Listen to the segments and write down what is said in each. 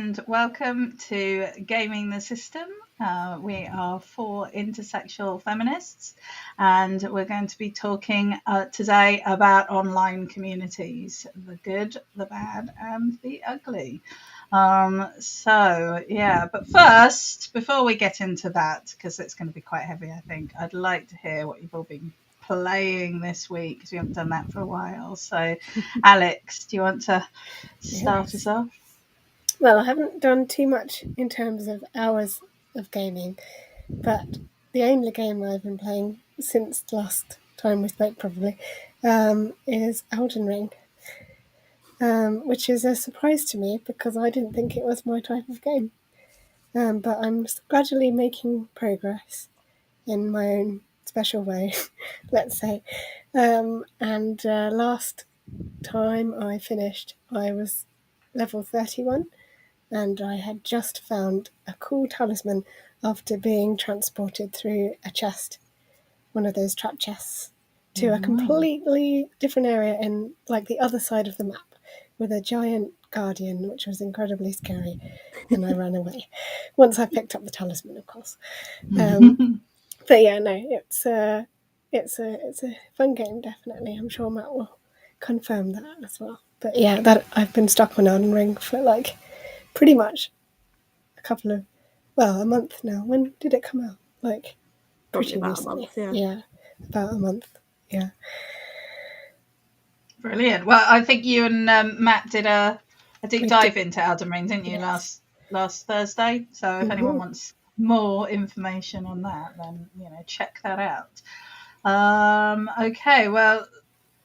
and welcome to Gaming the System. We are four intersexual feminists, and we're going to be talking today about online communities, the good, the bad, and the ugly. But first, before we get into that, because it's going to be quite heavy, I think, I'd like to hear what you've all been playing this week, because we haven't done that for a while. So, Alex, do you want to start us off? Well, I haven't done too much in terms of hours of gaming, but the only game I've been playing since the last time we spoke probably is Elden Ring, which is a surprise to me because I didn't think it was my type of game. But I'm gradually making progress in my own special way, let's say. Last time I finished, I was level 31. And I had just found a cool talisman after being transported through a chest, one of those trap chests, to a completely different area in like the other side of the map with a giant guardian, which was incredibly scary, and I ran away. Once I picked up the talisman, of course. But yeah, no, it's a fun game, definitely. I'm sure Matt will confirm that as well. But yeah, that I've been stuck on Elden Ring for like pretty much a month now. When did it come out? Like pretty recently. A month, yeah, about a month. Yeah. Brilliant. Well, I think you and Matt did a deep dive into Elden Ring, didn't you, last Thursday? So if anyone wants more information on that, then check that out. Okay. Well,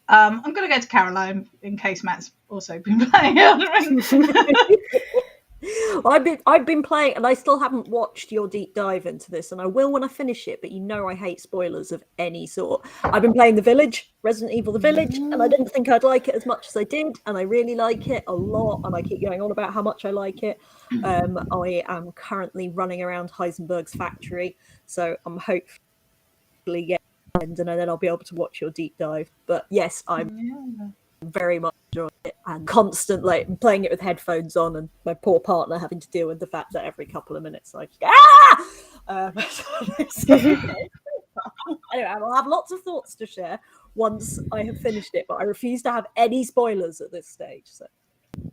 I'm going to go to Caroline in case Matt's also been playing Elden Ring. I've been playing, and I still haven't watched your deep dive into this, and I will when I finish it, but I hate spoilers of any sort. I've been playing Resident Evil The Village, and I didn't think I'd like it as much as I did, and I really like it a lot, and I keep going on about how much I like it. I am currently running around Heisenberg's factory, so I'm hopefully getting and then I'll be able to watch your deep dive. But yes, I'm very much enjoying it, and constantly playing it with headphones on, and my poor partner having to deal with the fact that every couple of minutes I just go, Anyway, I'll have lots of thoughts to share once I have finished it, but I refuse to have any spoilers at this stage. So.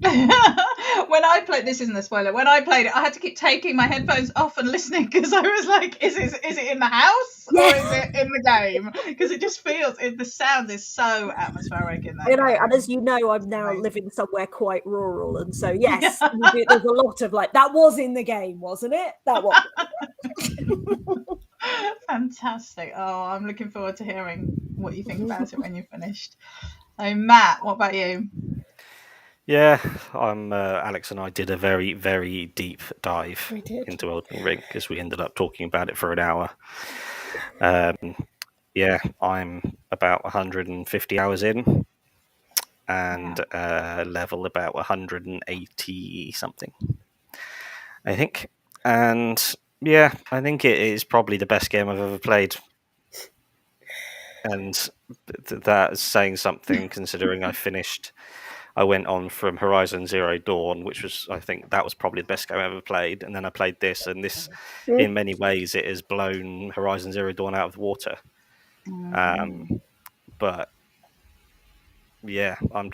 When I played, this isn't a spoiler. When I played it, I had to keep taking my headphones off and listening because I was like, "Is it in the house or is it in the game?" Because it just feels the sound is so atmospheric in that. And as you know, I'm now living somewhere quite rural, and so yes, there's a lot of like that was in the game, wasn't it? That was. Fantastic. Oh, I'm looking forward to hearing what you think about it when you're finished. So, Matt, what about you? Yeah, Alex and I did a very, very deep dive into Elden Ring because we ended up talking about it for an hour. I'm about 150 hours in and level about 180 something, I think. And yeah, I think it is probably the best game I've ever played. And that is saying something considering I went on from Horizon Zero Dawn, which was, I think, that was probably the best game I ever played. And then I played this, and this, in many ways, it has blown Horizon Zero Dawn out of the water. But yeah, I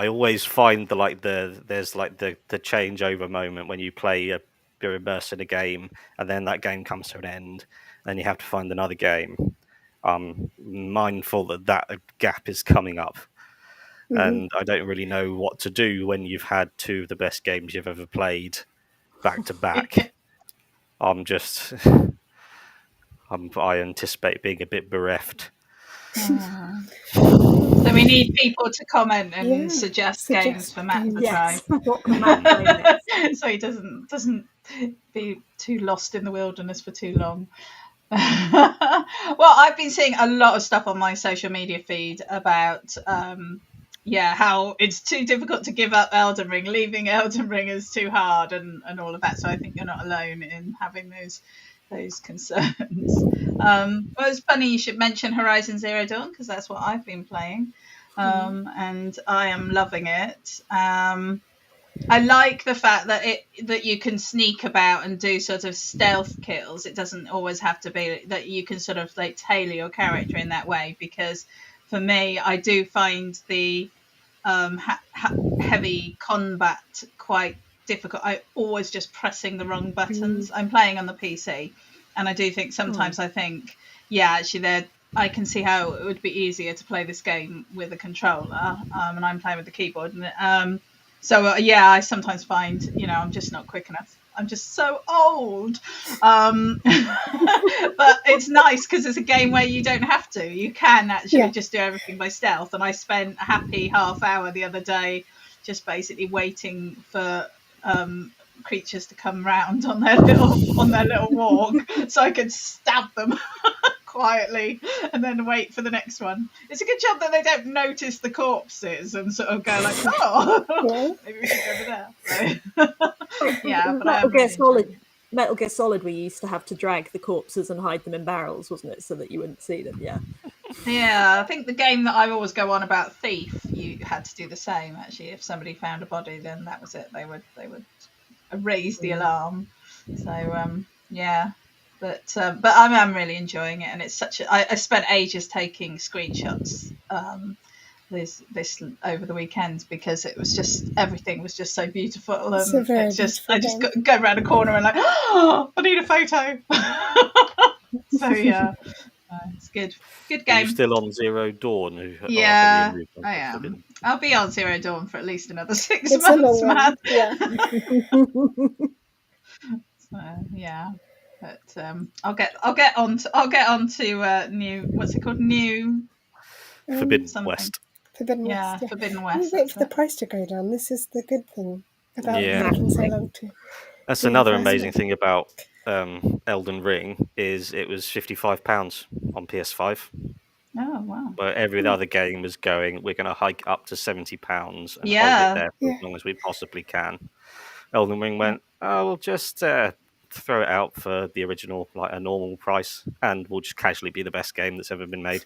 always find there's the changeover moment when you play you're immersed in a game, and then that game comes to an end, and you have to find another game. I'm mindful that gap is coming up, and I don't really know what to do when you've had two of the best games you've ever played back to back. I anticipate being a bit bereft. So we need people to comment and suggest games for Matt to try. What can Matt play so he doesn't be too lost in the wilderness for too long. Well, I've been seeing a lot of stuff on my social media feed about how it's too difficult to give up Elden Ring, leaving Elden Ring is too hard, and all of that. So I think you're not alone in having those concerns. Well, it's funny you should mention Horizon Zero Dawn because that's what I've been playing. and I am loving it. I like the fact that you can sneak about and do sort of stealth kills. It doesn't always have to be that you can sort of like tailor your character in that way, because for me, I do find the heavy combat quite difficult. I always just pressing the wrong buttons. I'm playing on the PC, and I do think sometimes I think, yeah, actually I can see how it would be easier to play this game with a controller, and I'm playing with the keyboard. And yeah, I sometimes find, I'm just not quick enough. I'm just so old. But it's nice because it's a game where you don't have to. You can actually just do everything by stealth. And I spent a happy half hour the other day just basically waiting for creatures to come round on their little walk so I could stab them quietly and then wait for the next one. It's a good job that they don't notice the corpses and sort of go like, oh, maybe we should go over there. So, yeah, but Metal Gear Solid, we used to have to drag the corpses and hide them in barrels, wasn't it, so that you wouldn't see them? Yeah, I think the game that I always go on about, Thief, you had to do the same. Actually, if somebody found a body, then that was it. They would raise the alarm. So yeah. But I'm really enjoying it, and it's I spent ages taking screenshots this over the weekend because it was just, everything was just so beautiful, and it's just I just go around a corner and like, oh, I need a photo. So yeah, it's good game. Are you still on Zero Dawn? Yeah, I am. I'll be on Zero Dawn for at least another 6 months, man. Yeah. So, yeah. But I'll get on to new, what's it called, new Forbidden something. West. Forbidden West. Forbidden West. Wait for the price to go down. This is the good thing about taking so long to. That's another amazing thing about Elden Ring is it was £55 on PS5. Oh wow! But every other game was going, we're going to hike up to £70 and hold it there for as long as we possibly can. Elden Ring went, we'll just throw it out for the original, like a normal price, and we'll just casually be the best game that's ever been made.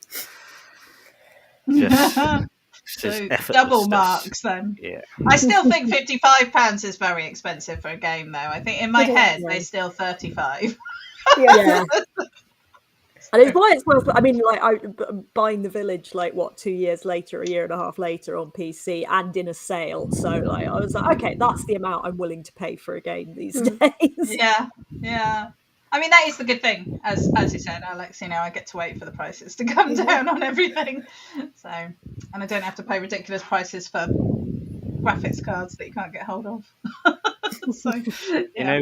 So double marks then. Yeah. I still think £55 is very expensive for a game, though. I think in my head they're still 35. Yeah. And it's why it's worth. I mean, like buying The Village, like what, 2 years later, a year and a half later on PC and in a sale. So like, I was like, okay, that's the amount I'm willing to pay for a game these days. Yeah. I mean, that is the good thing, as you said, Alex. I get to wait for the prices to come down on everything. So, and I don't have to pay ridiculous prices for graphics cards that you can't get hold of. So,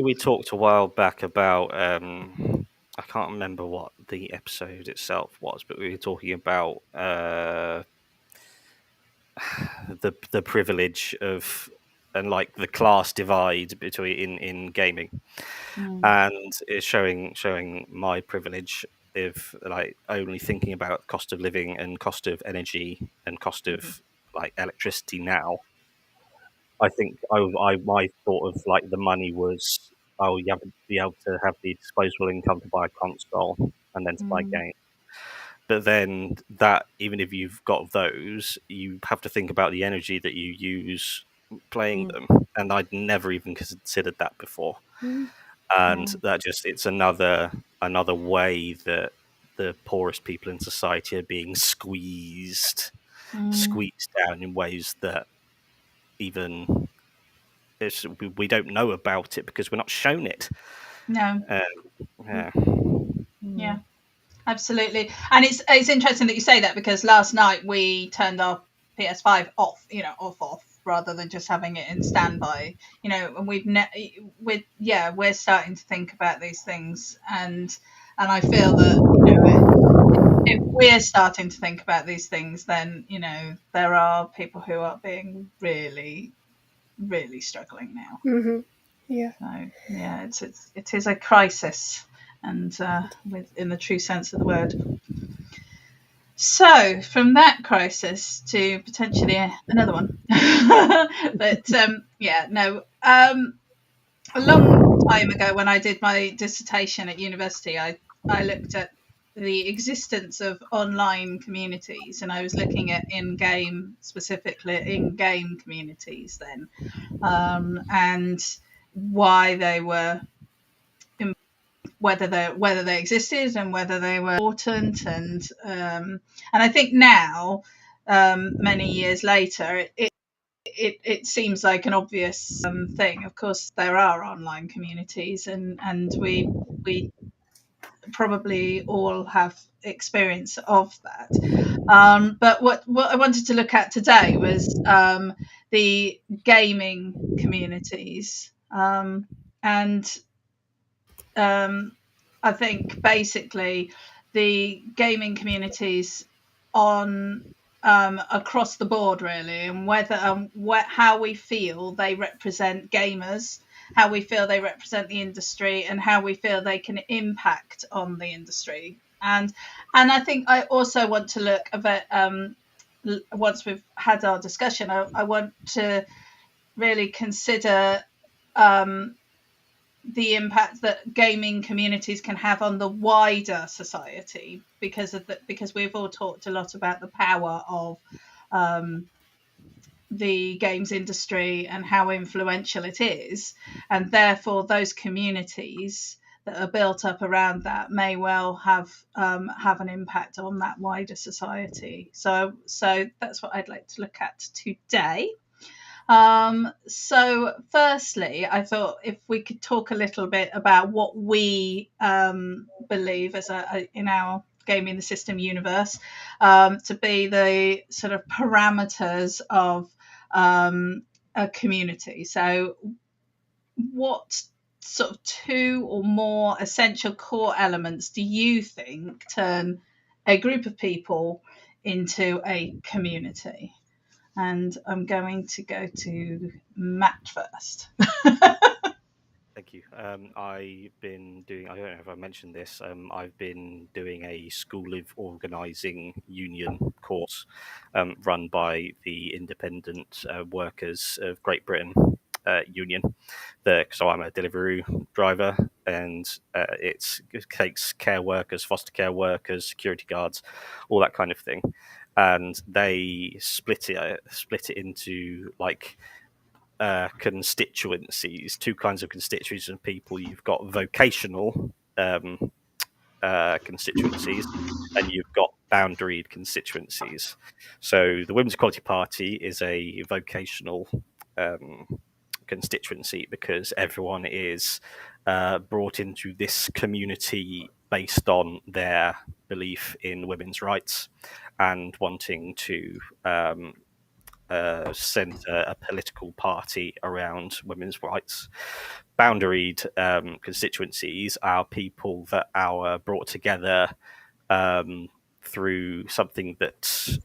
we talked a while back about. I can't remember what the episode itself was, but we were talking about the privilege of and like the class divide between in gaming, and it's showing my privilege of like only thinking about cost of living and cost of energy and cost of like electricity now. I think my thought of like the money was, you have to be able to have the disposable income to buy a console and then to buy games. But then that, even if you've got those, you have to think about the energy that you use playing them. And I'd never even considered that before. And that it's another way that the poorest people in society are being squeezed down in ways that even we don't know about it because we're not shown it. No. Yeah, absolutely. And it's interesting that you say that, because last night we turned our PS5 off, off rather than just having it in standby. And we're starting to think about these things, and I feel that if we're starting to think about these things, then there are people who are being really, really struggling now. Yeah. So yeah, it is a crisis, and in the true sense of the word. So from that crisis to potentially another one, but a long time ago when I did my dissertation at university, I looked at the existence of online communities, and I was looking at specifically in-game communities then, and why they were, whether they existed and whether they were important, and I think now, many years later, it seems like an obvious thing. Of course, there are online communities, and we probably all have experience of that. But what I wanted to look at today was the gaming communities, and I think basically the gaming communities on across the board really, and whether how we feel they represent gamers, how we feel they represent the industry, and how we feel they can impact on the industry. And I think I also want to look a bit, once we've had our discussion, I want to really consider the impact that gaming communities can have on the wider society, because we've all talked a lot about the power of the games industry and how influential it is, and therefore those communities that are built up around that may well have an impact on that wider society. So that's what I'd like to look at today. So firstly, I thought if we could talk a little bit about what we believe as in our gaming the system universe to be the sort of parameters of a community. So what sort of two or more essential core elements do you think turn a group of people into a community? And I'm going to go to Matt first. Thank you. I've been doing, I don't know if I mentioned this, I've been doing a School of Organising Union course run by the Independent Workers of Great Britain Union. So I'm a Deliveroo driver, and it takes care workers, foster care workers, security guards, all that kind of thing. And they split it into like constituencies, two kinds of constituencies of people. You've got vocational constituencies, and you've got boundaried constituencies. So the Women's Equality Party is a vocational constituency because everyone is brought into this community based on their belief in women's rights and wanting to centre a political party around women's rights. Boundaried constituencies are people that are brought together through something that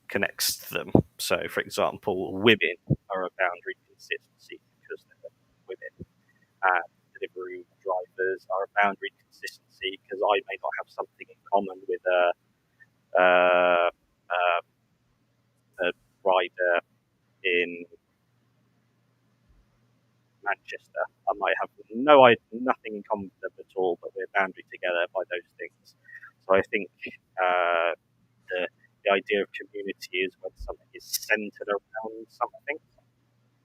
connects them. So, for example, women are a boundary constituency because they're women, and delivery drivers are a boundary constituency because I may not have something in common with a rider in Manchester. I might have nothing in common with them at all, but we're boundary together by those things. So I think the idea of community is when something is centered around something.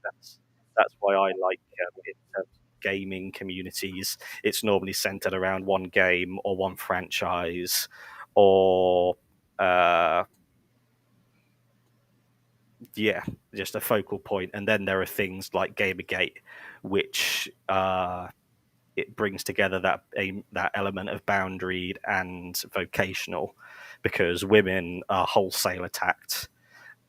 That's why I like in terms of gaming communities, it's normally centered around one game or one franchise or just a focal point. And then there are things like Gamergate, which it brings together that element of boundaried and vocational, because women are wholesale attacked,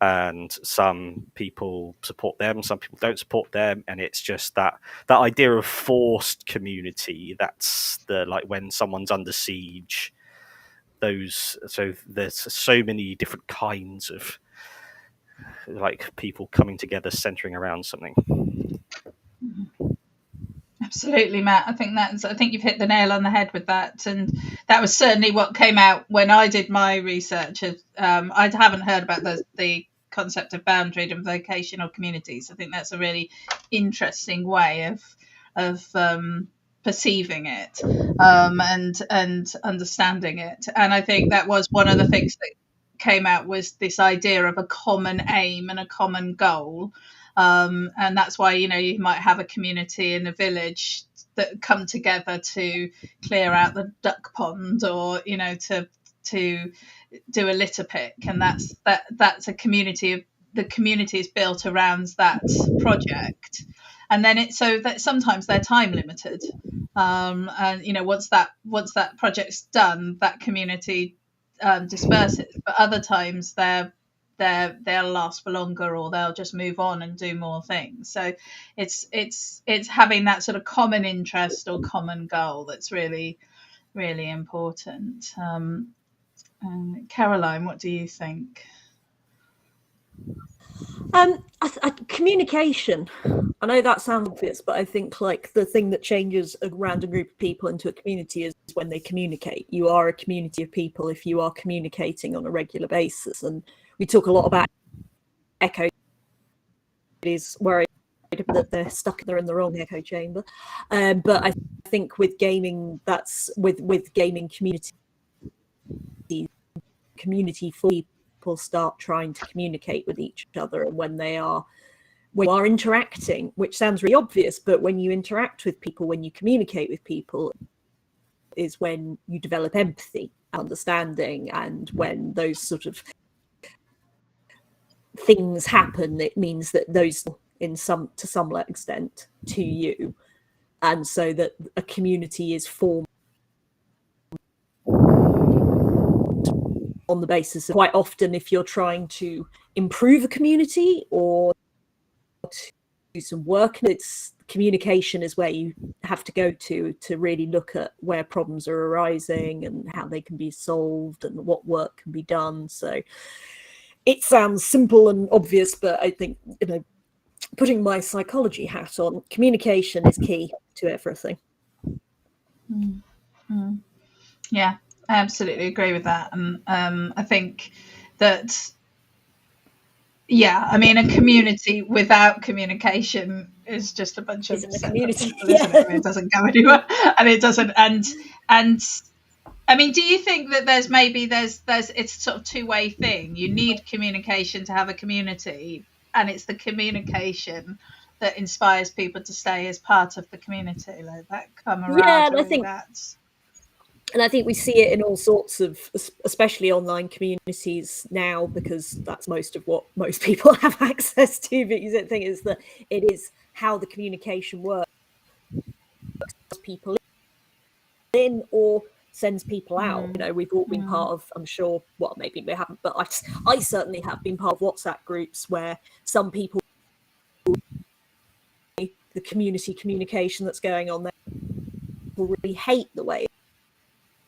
and some people support them, some people don't support them, and it's just that idea of forced community. That's when someone's under siege. So there's so many different kinds of people coming together, centering around something. Absolutely, Matt. I think you've hit the nail on the head with that, and that was certainly what came out when I did my research. I haven't heard about the concept of boundaried and vocational communities. I think that's a really interesting way of perceiving it, and understanding it. And I think that was one of the things that came out, was this idea of a common aim and a common goal. And that's why, you might have a community in a village that come together to clear out the duck pond, or to do a litter pick, and that's a community. The community is built around that project, and then it's so that sometimes they're time limited, and once that project's done, that community disperses. But other times they'll last for longer, or they'll just move on and do more things. So it's having that sort of common interest or common goal that's really, really important. Caroline, what do you think? Communication. I know that sounds obvious, but I think like the thing that changes a random group of people into a community is when they communicate. You are a community of people if you are communicating on a regular basis. And we talk a lot about echo. Is worried that they're in the wrong echo chamber. But I think with gaming, that's with gaming community for people start trying to communicate with each other, and when you are interacting, which sounds really obvious, but when you interact with people, when you communicate with people, is when you develop empathy, understanding, and when those sort of things happen, it means that those to some extent to you, and so that a community is formed on the basis of, quite often, if you're trying to improve a community or to do some work, it's communication is where you have to go to really look at where problems are arising and how they can be solved and what work can be done. So it sounds simple and obvious, but I think, putting my psychology hat on, communication is key to everything. Yeah, I absolutely agree with that. And I think that, a community without communication is just a bunch of community people, isn't it? It doesn't go anywhere, and it doesn't. And do you think that there's it's sort of two-way thing? You need communication to have a community, and it's the communication that inspires people to stay as part of the community, like that camaraderie. Yeah, and I think we see it in all sorts of, especially online communities now, because that's most of what most people have access to. Because the thing is that it is how the communication works. People in or sends people out. We've all been part of, I'm sure, well, maybe we haven't, but I certainly have been part of WhatsApp groups where some people, the community communication that's going on there, people really hate the way,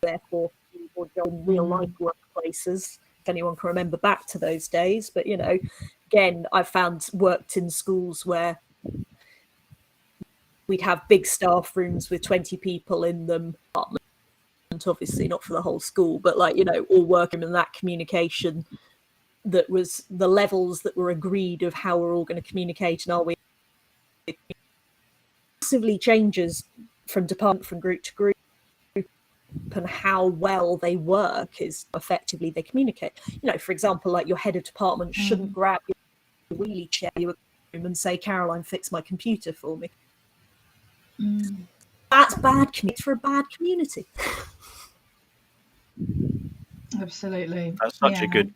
therefore, people go in real life workplaces, if anyone can remember back to those days. But, again, I've worked in schools where we'd have big staff rooms with 20 people in them, obviously not for the whole school, but all working in that communication, that was the levels that were agreed of how we're all going to communicate, and are we massively changes from department, from group to group, and how well they work is effectively they communicate. For example, like your head of department shouldn't grab your wheelie chair and say, "Caroline, fix my computer for me." That's bad for a bad community. Absolutely. That's such a good.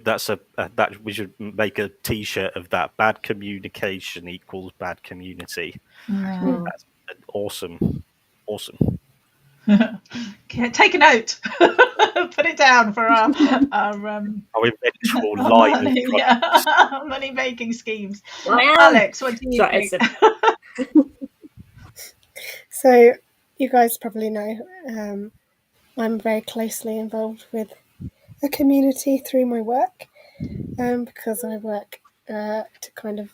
That we should make a T-shirt of that. Bad communication equals bad community. Yeah. That's awesome. Take a note. Put it down for our eventual line of money making schemes. Alex, what do you think? So you guys probably know I'm very closely involved with a community through my work, because I work to kind of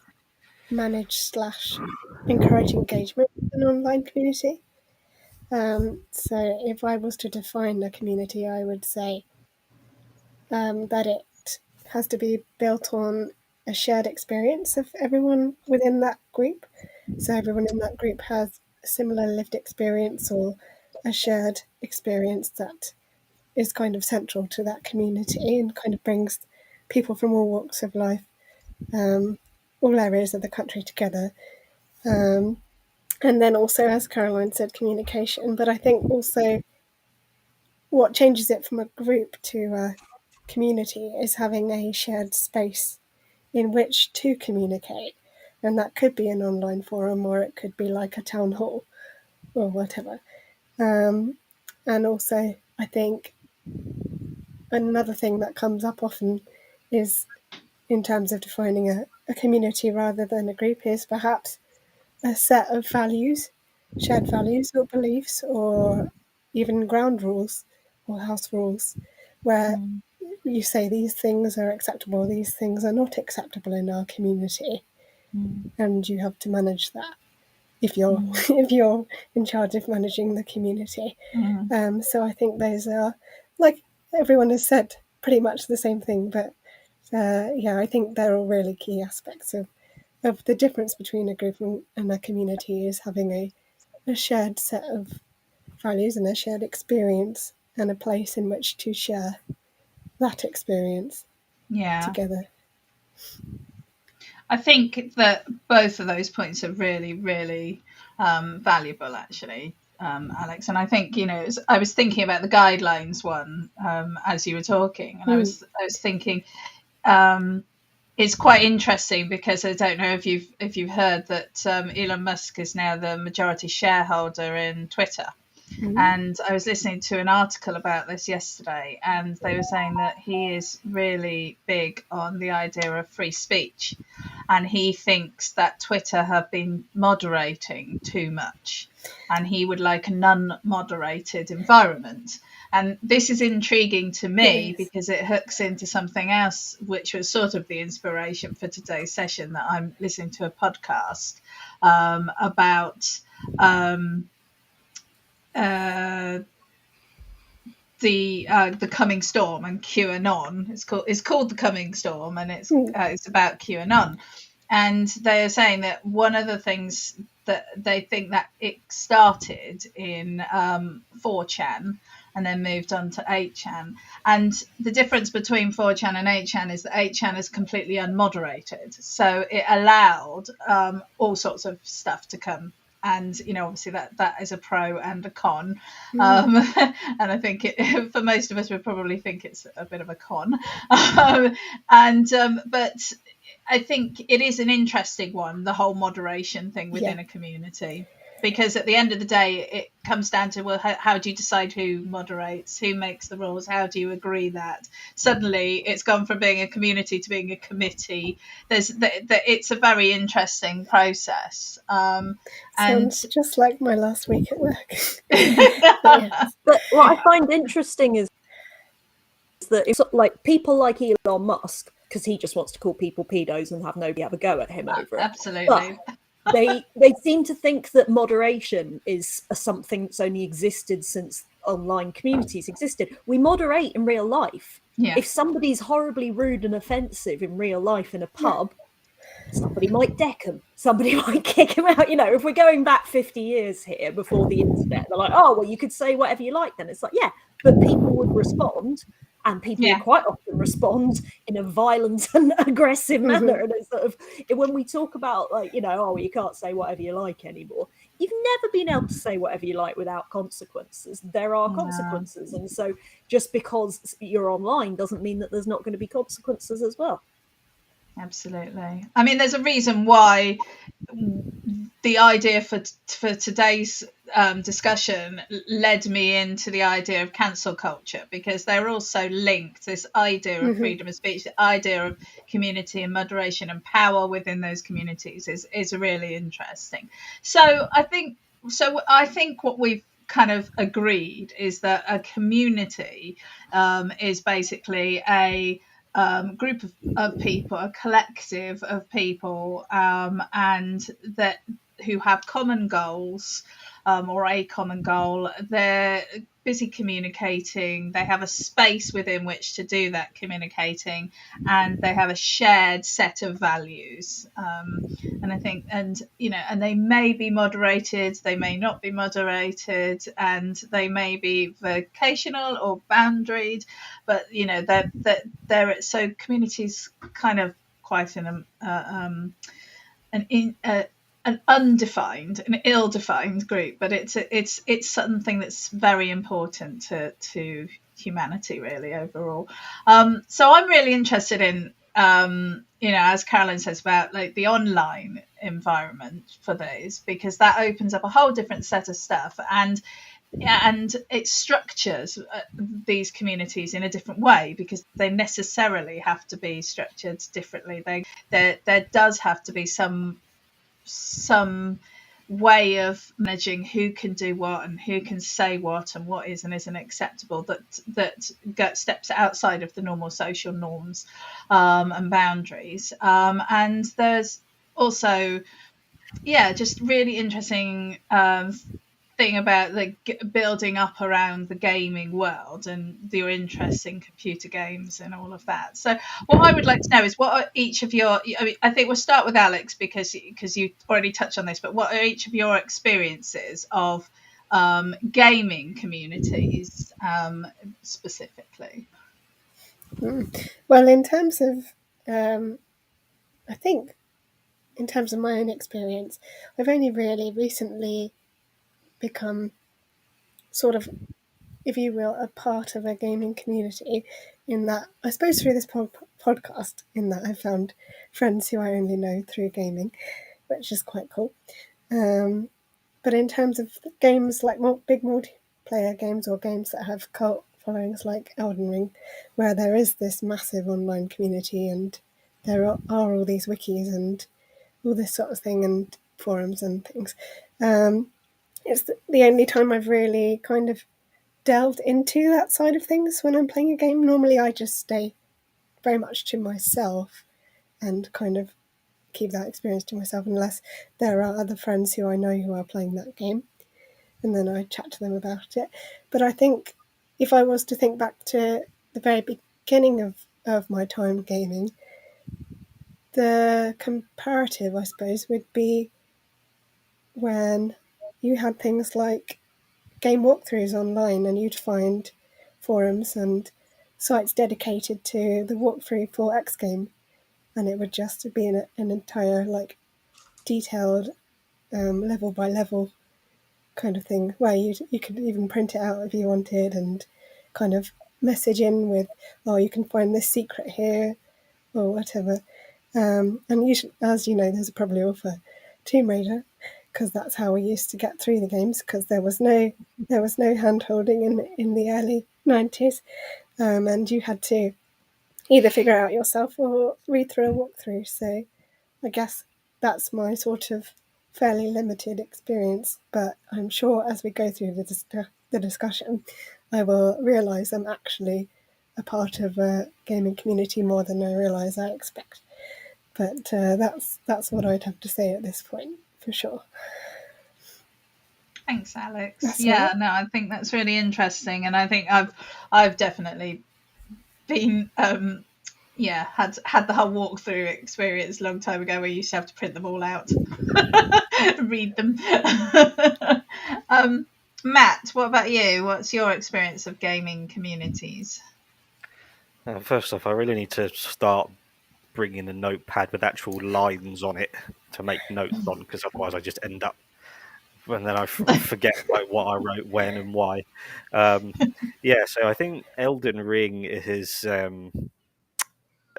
manage / encourage engagement in an online community. So if I was to define a community, I would say that it has to be built on a shared experience of everyone within that group. So everyone in that group has a similar lived experience or a shared experience that is kind of central to that community and kind of brings people from all walks of life, all areas of the country together. And then also, as Caroline said, communication. But I think also what changes it from a group to a community is having a shared space in which to communicate. And that could be an online forum, or it could be like a town hall or whatever. And also, I think another thing that comes up often is, in terms of defining a community rather than a group, is perhaps a set of values, shared values or beliefs, or even ground rules or house rules, where you say these things are acceptable, these things are not acceptable in our community, and you have to manage that if you're if you're in charge of managing the community. So I think those are, like everyone has said, pretty much the same thing, but I think they're all really key aspects of the difference between a group and a community, is having a shared set of values and a shared experience and a place in which to share that experience together. I think that both of those points are really, really valuable, actually, Alex. And I think, I was thinking about the guidelines one as you were talking, and I was thinking it's quite interesting because I don't know if you've heard that Elon Musk is now the majority shareholder in Twitter. And I was listening to an article about this yesterday, and they were saying that he is really big on the idea of free speech, and he thinks that Twitter have been moderating too much, and he would like a non-moderated environment. And this is intriguing to me because it hooks into something else, which was sort of the inspiration for today's session, that I'm listening to a podcast about the coming storm and QAnon. It's called the Coming Storm, and it's about QAnon. And they are saying that one of the things that they think that it started in 4chan and then moved on to 8chan. And the difference between 4chan and 8chan is that 8chan is completely unmoderated. So it allowed all sorts of stuff to come. And, obviously that is a pro and a con. And I think for most of us, we probably think it's a bit of a con. But I think it is an interesting one, the whole moderation thing within a community. Because at the end of the day, it comes down to, well, how do you decide who moderates, who makes the rules, how do you agree that? Suddenly, it's gone from being a community to being a committee. It's a very interesting process. Sounds just like my last week at work. But what I find interesting is that it's like people like Elon Musk, because he just wants to call people pedos and have nobody have a go at him over it. Absolutely. But they seem to think that moderation is something that's only existed since online communities existed. We moderate in real life. If somebody's horribly rude and offensive in real life in a pub, somebody might deck them. Somebody might kick them out. If we're going back 50 years here before the internet, they're like, oh, well, you could say whatever you like then. It's like, yeah, but people would respond. And people quite often respond in a violent and aggressive manner. And it's sort of, when we talk about, like, oh, you can't say whatever you like anymore, you've never been able to say whatever you like without consequences. There are consequences. And so just because you're online doesn't mean that there's not going to be consequences as well. Absolutely. I mean, there's a reason why the idea for today's discussion led me into the idea of cancel culture, because they're also linked. This idea of freedom of speech, the idea of community and moderation and power within those communities is really interesting. So I think what we've kind of agreed is that a community is basically a group of people, a collective of people, and that who have common goals, or a common goal. They're busy communicating. They have a space within which to do that communicating, and they have a shared set of values. And I think, and they may be moderated, they may not be moderated, and they may be vocational or boundaried, but they're so communities kind of quite in an undefined, an ill-defined group, but it's something that's very important to humanity, really, overall. So I'm really interested in, as Carolyn says, about like the online environment for those, because that opens up a whole different set of stuff, and it structures these communities in a different way, because they necessarily have to be structured differently. There does have to be some way of managing who can do what and who can say what and what is and isn't acceptable, that steps outside of the normal social norms and boundaries. And there's also, just really interesting thing about the building up around the gaming world and your interest in computer games and all of that. So what I would like to know is, what are each of your, I think we'll start with Alex, because you already touched on this, but what are each of your experiences of gaming communities specifically? Well, in terms of, I think, in terms of my own experience, I've only really recently become sort of, if you will, a part of a gaming community, in that, I suppose through this podcast, in that I found friends who I only know through gaming, which is quite cool. But in terms of games like big multiplayer games, or games that have cult followings like Elden Ring, where there is this massive online community and there are all these wikis and all this sort of thing and forums and things, it's the only time I've really kind of delved into that side of things when I'm playing a game. Normally I just stay very much to myself and kind of keep that experience to myself, unless there are other friends who I know who are playing that game, and then I chat to them about it. But I think if I was to think back to the very beginning of my time gaming, the comparative, I suppose, would be when you had things like game walkthroughs online, and you'd find forums and sites dedicated to the walkthrough for X game, and it would just be an entire like detailed level by level kind of thing, where you could even print it out if you wanted, and kind of message in with, oh, you can find this secret here or whatever. And usually, as you know, there's probably all for Tomb Raider, because that's how we used to get through the games, because there was no hand holding in the early 90s, and you had to either figure it out yourself or read through a walkthrough. So I guess that's my sort of fairly limited experience, but I'm sure as we go through the discussion, I will realise I'm actually a part of a gaming community more than I realise I expect. But that's what I'd have to say at this point, for sure. Thanks, Alex. That's yeah, right. no, I think that's really interesting, and I think I've definitely been had the whole walkthrough experience a long time ago, where you used to have to print them all out, read them. Matt, what about you? What's your experience of gaming communities? First off, I really need to start bringing a notepad with actual lines on it to make notes on, because otherwise I just end up, and then I forget like what I wrote when and why. So I think Elden Ring is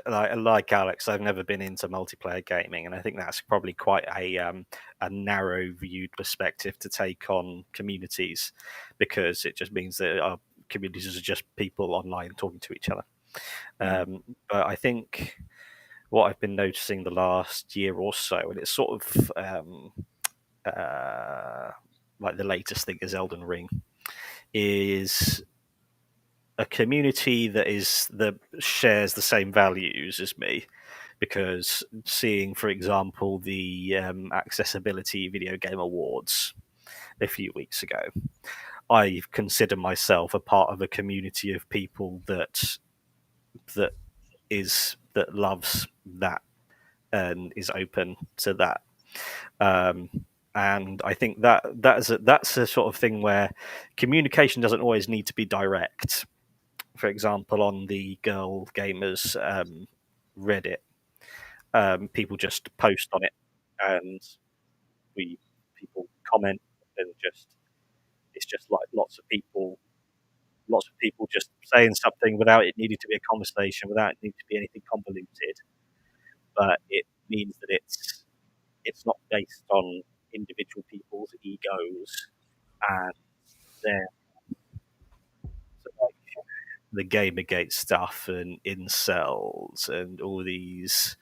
like Alex. I've never been into multiplayer gaming, and I think that's probably quite a narrow viewed perspective to take on communities, because it just means that our communities are just people online talking to each other. But I think what I've been noticing the last year or so, and it's sort of like the latest thing is Elden Ring, is a community that shares the same values as me. Because seeing, for example, the Accessibility Video Game Awards, a few weeks ago. I consider myself a part of a community of people that loves that and is open to that. And I think that's a sort of thing where communication doesn't always need to be direct. For example, on the Girl Gamers Reddit, people just post on it, and people comment, and it's just like lots of people just saying something without it needing to be a conversation, without it needing to be anything convoluted. But it means that it's not based on individual people's egos and their like the Gamergate stuff and incels and all these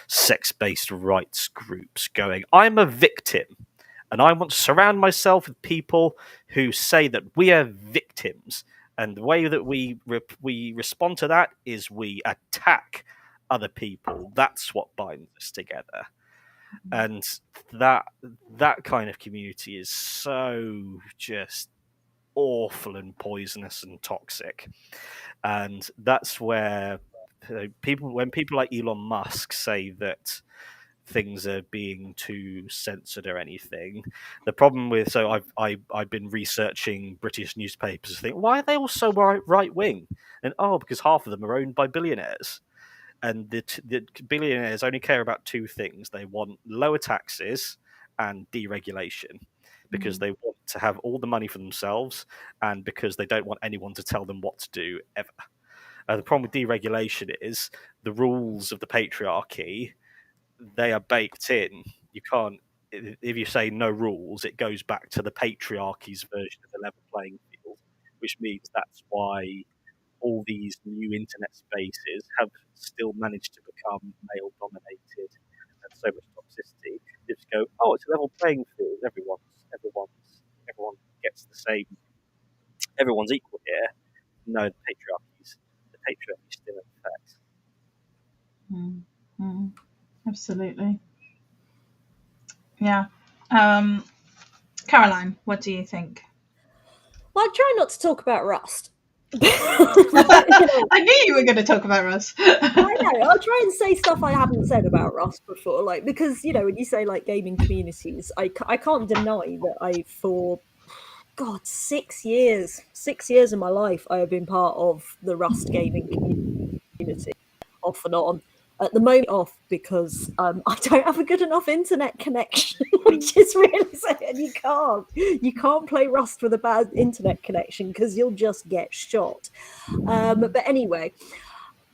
sex-based rights groups going, I'm a victim and I want to surround myself with people who say that we are victims. And the way that we respond to that is we attack other people. That's what binds us together. And that kind of community is so just awful and poisonous and toxic. And that's where when people like Elon Musk say that things are being too censored or anything, the problem with I've been researching British newspapers. I think, why are they all so right wing? And because half of them are owned by billionaires. And the billionaires only care about two things. They want lower taxes and deregulation, because they want to have all the money for themselves, and because they don't want anyone to tell them what to do ever. The problem with deregulation is the rules of the patriarchy, they are baked in. You can't, if you say no rules, it goes back to the patriarchy's version of the level playing field, which means that's why all these new internet spaces have still managed to become male dominated and so much toxicity. They just go, it's a level playing field. Everyone gets the same. Everyone's equal here. No, the patriarchy's still in effect. Absolutely. Yeah. Caroline, what do you think? Well, I try not to talk about Rust. I knew you were going to talk about Rust. I know. I'll try and say stuff I haven't said about Rust before, because when you say gaming communities, I can't deny that for 6 years of my life I have been part of the Rust gaming community, off and on. At the moment, off because I don't have a good enough internet connection, which is really sad. You can't play Rust with a bad internet connection because you'll just get shot. But anyway,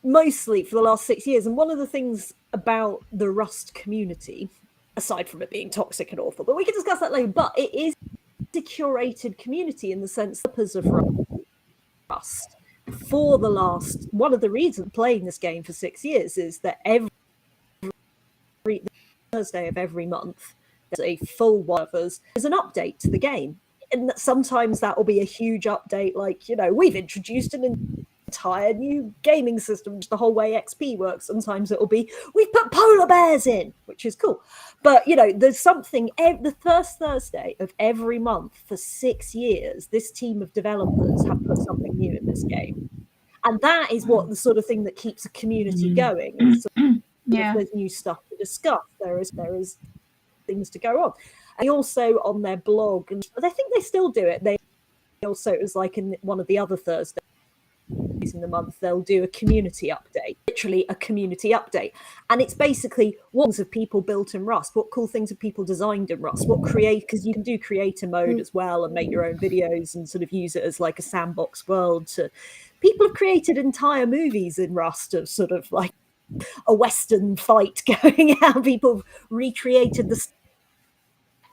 mostly for the last 6 years, and one of the things about the Rust community, aside from it being toxic and awful, but we can discuss that later. But it is a curated community in the sense that of Rust. For the last, one of the reasons playing this game for 6 years is that every Thursday of every month there's a full one of us. There's an update to the game, and sometimes that will be a huge update, we've introduced an entire new gaming system, the whole way XP works. Sometimes it will be, we've put polar bears in, which is cool. But there's something the first Thursday of every month for 6 years. This team of developers have put something new in this game, and that is what the sort of thing that keeps a community going. And if there's new stuff to discuss, there is things to go on. And also on their blog, and I think they still do it. They also, it was in one of the other Thursdays in the month, they'll do a community update, literally a community update, and it's basically what things have people built in Rust, what cool things have people designed in Rust, because you can do creator mode as well and make your own videos and sort of use it as a sandbox world. People have created entire movies in Rust of sort of a Western fight going out. People have recreated the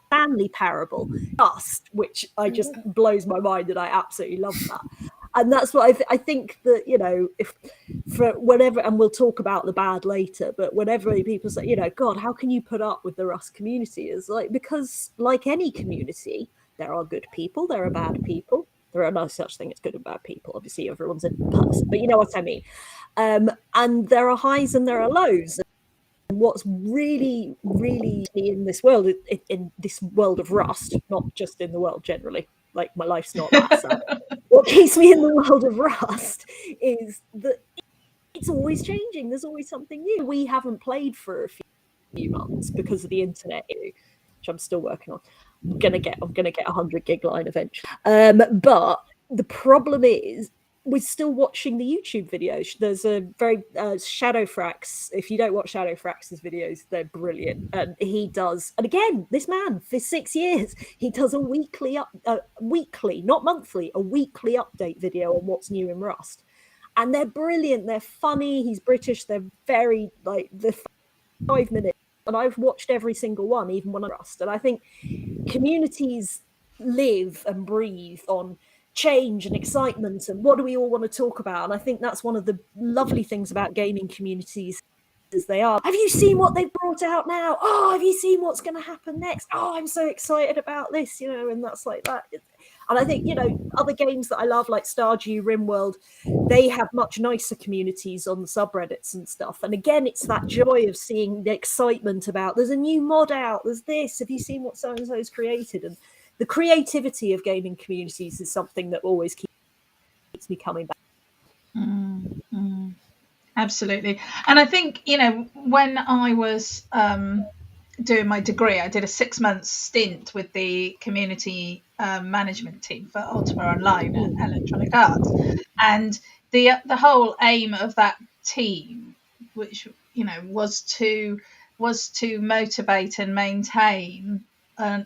Stanley Parable, Rust, which just blows my mind, and I absolutely love that. And that's what I think that, if for whatever, and we'll talk about the bad later, but whenever people say, God, how can you put up with the Rust community? Is because like any community, there are good people, there are bad people. There are no such thing as good and bad people. Obviously, everyone's a person, but you know what I mean. And there are highs and there are lows. And And what's really, really in this world, in this world of Rust, not just in the world generally, like my life's not that sad. What keeps me in the world of Rust is that it's always changing. There's always something new. We haven't played for a few months because of the internet, which I'm still working on. I'm gonna get a 100 gig line eventually. But the problem is we're still watching the YouTube videos. There's a very Shadowfrax. If you don't watch Shadowfrax's videos, they're brilliant. And he does, and again, this man for 6 years, he does a weekly, not monthly, a weekly update video on what's new in Rust. And they're brilliant. They're funny. He's British. They're very the 5 minutes. And I've watched every single one, even when I'm Rust. And I think communities live and breathe on change and excitement and what do we all want to talk about. And I think that's one of the lovely things about gaming communities as they are. Have you seen what they've brought out now? Oh, have you seen what's going to happen next? Oh, I'm so excited about this, and that's like that. And I think, other games that I love, like Stardew, RimWorld, they have much nicer communities on the subreddits and stuff. And again, it's that joy of seeing the excitement about there's a new mod out, there's this, have you seen what so-and-so's created? And the creativity of gaming communities is something that always keeps me coming back. Mm-hmm. Absolutely. And I think, when I was doing my degree, I did a 6-month stint with the community management team for Ultima Online at Electronic Arts. And the whole aim of that team, which, was to motivate and maintain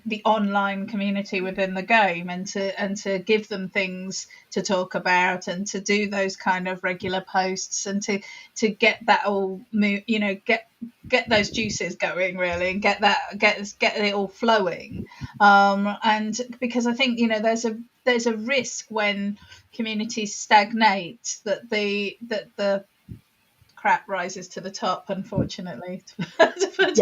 the online community within the game, and to give them things to talk about, and to do those kind of regular posts, and to get that all get those juices going, really, and get it all flowing. And because I think there's a risk when communities stagnate that the crap rises to the top, unfortunately, to put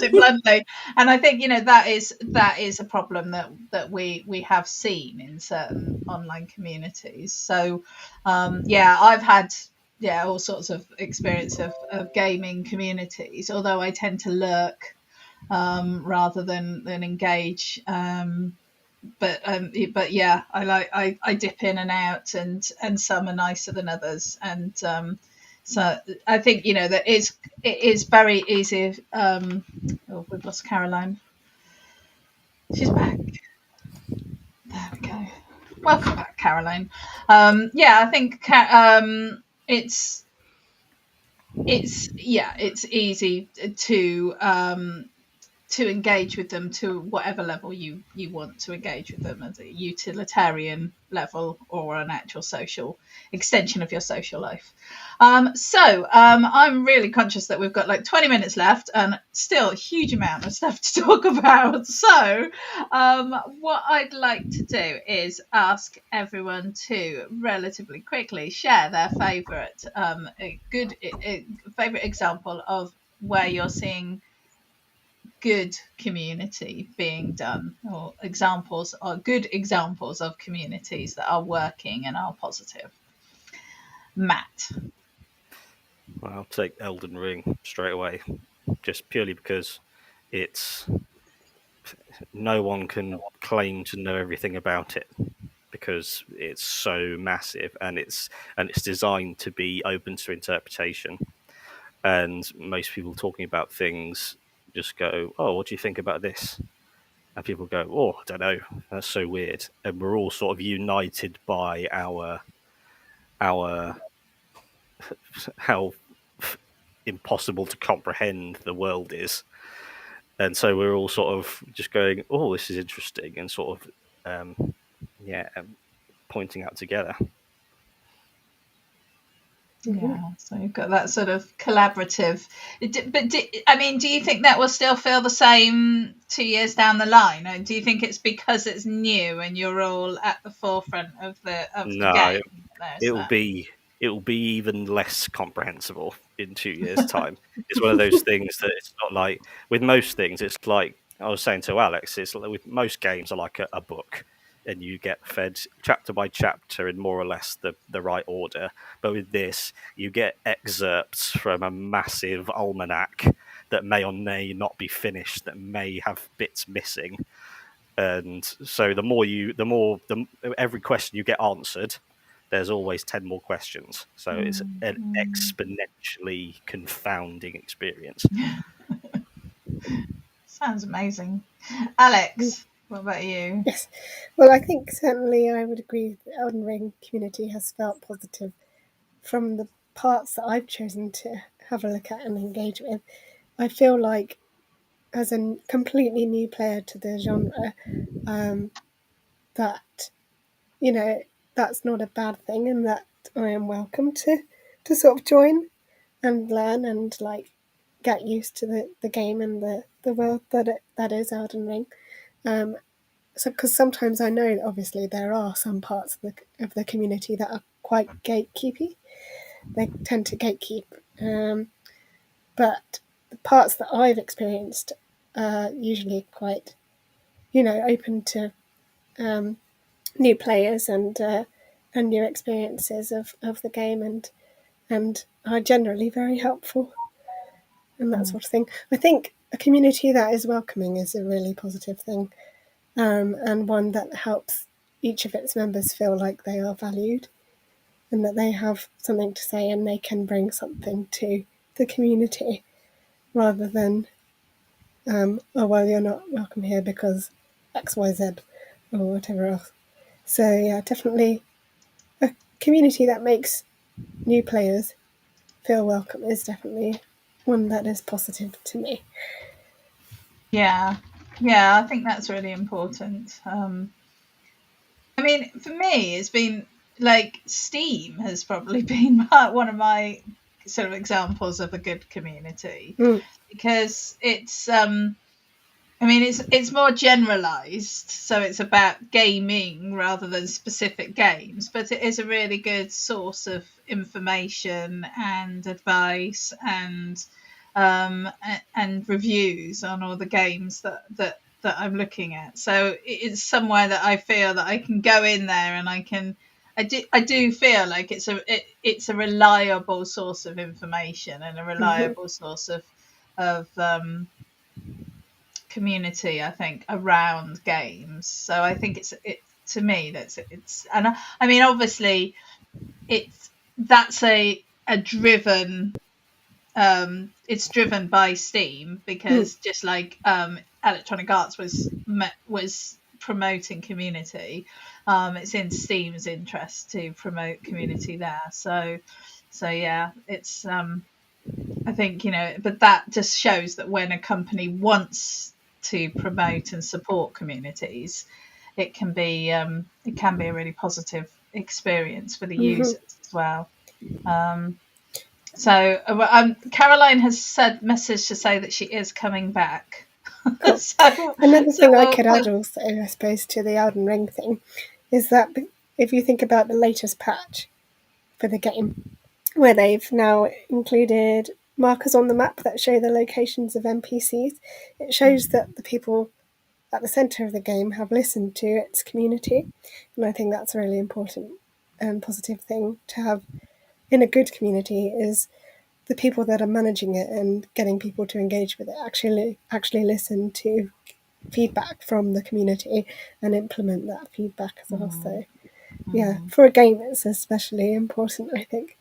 it bluntly. And I think that is a problem that we have seen in certain online communities. So I've had all sorts of experience of gaming communities, although I tend to lurk rather than engage. But yeah, I dip in and out, and some are nicer than others, and so I think that it is very easy. We've lost Caroline. She's back. There we go. Welcome back, Caroline. I think it's easy to engage with them to whatever level you want to engage with them, as a utilitarian level or an actual social extension of your social life. So I'm really conscious that we've got like 20 minutes left and still a huge amount of stuff to talk about. So what I'd like to do is ask everyone to relatively quickly share their favourite favourite example of where you're seeing good community being done, or good examples of communities that are working and are positive. Matt. Well, I'll take Elden Ring straight away, just purely because no one can claim to know everything about it, because it's so massive, and it's designed to be open to interpretation. And most people talking about things just go, "Oh, what do you think about this?" And people go, "Oh, I don't know. That's so weird." And we're all sort of united by our how impossible to comprehend the world is. And so we're all sort of just going, "Oh, this is interesting," and sort of pointing out together. Yeah, so you've got that sort of collaborative. Do you think that will still feel the same 2 years down the line, or do you think it's because it's new and you're all at the forefront of the game? It will be even less comprehensible in 2 years' time. It's one of those things that it's not like with most things. It's like I was saying to Alex. It's like with most games are like a book, and you get fed chapter by chapter in more or less the right order. But with this, you get excerpts from a massive almanac that may or may not be finished, that may have bits missing. And so every question you get answered, there's always 10 more questions. So it's an exponentially confounding experience. Sounds amazing. Alex, what about you? Yes. Well, I think certainly I would agree that the Elden Ring community has felt positive from the parts that I've chosen to have a look at and engage with. I feel like, as a completely new player to the genre, that, you know, that's not a bad thing, and that I am welcome to sort of join and learn and like get used to the game and the world that is Elden Ring. So because sometimes I know obviously there are some parts of the community that are quite gatekeepy. They tend to gatekeep, but the parts that I've experienced are usually quite, open to new players and new experiences of the game, and are generally very helpful and that sort of thing. I think a community that is welcoming is a really positive thing, and one that helps each of its members feel like they are valued and that they have something to say and they can bring something to the community, rather than, oh, well, you're not welcome here because XYZ or whatever else. So, yeah, definitely a community that makes new players feel welcome is definitely one that is positive to me. Yeah, I think that's really important. I mean, for me, it's been like Steam has probably been one of my sort of examples of a good community, because it's I mean, it's more generalized, so it's about gaming rather than specific games, but it is a really good source of information and advice and reviews on all the games that I'm looking at. So it's somewhere that I feel that I can go in there and I do feel like it's a reliable source of information and a reliable source of community, I think, around games. So I think it to me it's and I mean obviously that's a driven it's driven by Steam, because just like Electronic Arts was promoting community, it's in Steam's interest to promote community there. So yeah, it's I think, but that just shows that when a company wants to promote and support communities, it can be a really positive experience for the users as well. Caroline has messaged to say that she is coming back. Cool. Another thing I could add also, I suppose, to the Elden Ring thing is that if you think about the latest patch for the game, where they've now included markers on the map that show the locations of NPCs, it shows that the people at the centre of the game have listened to its community, and I think that's a really important and positive thing to have in a good community, is the people that are managing it and getting people to engage with it actually listen to feedback from the community and implement that feedback as well. So yeah, for a game it's especially important, I think.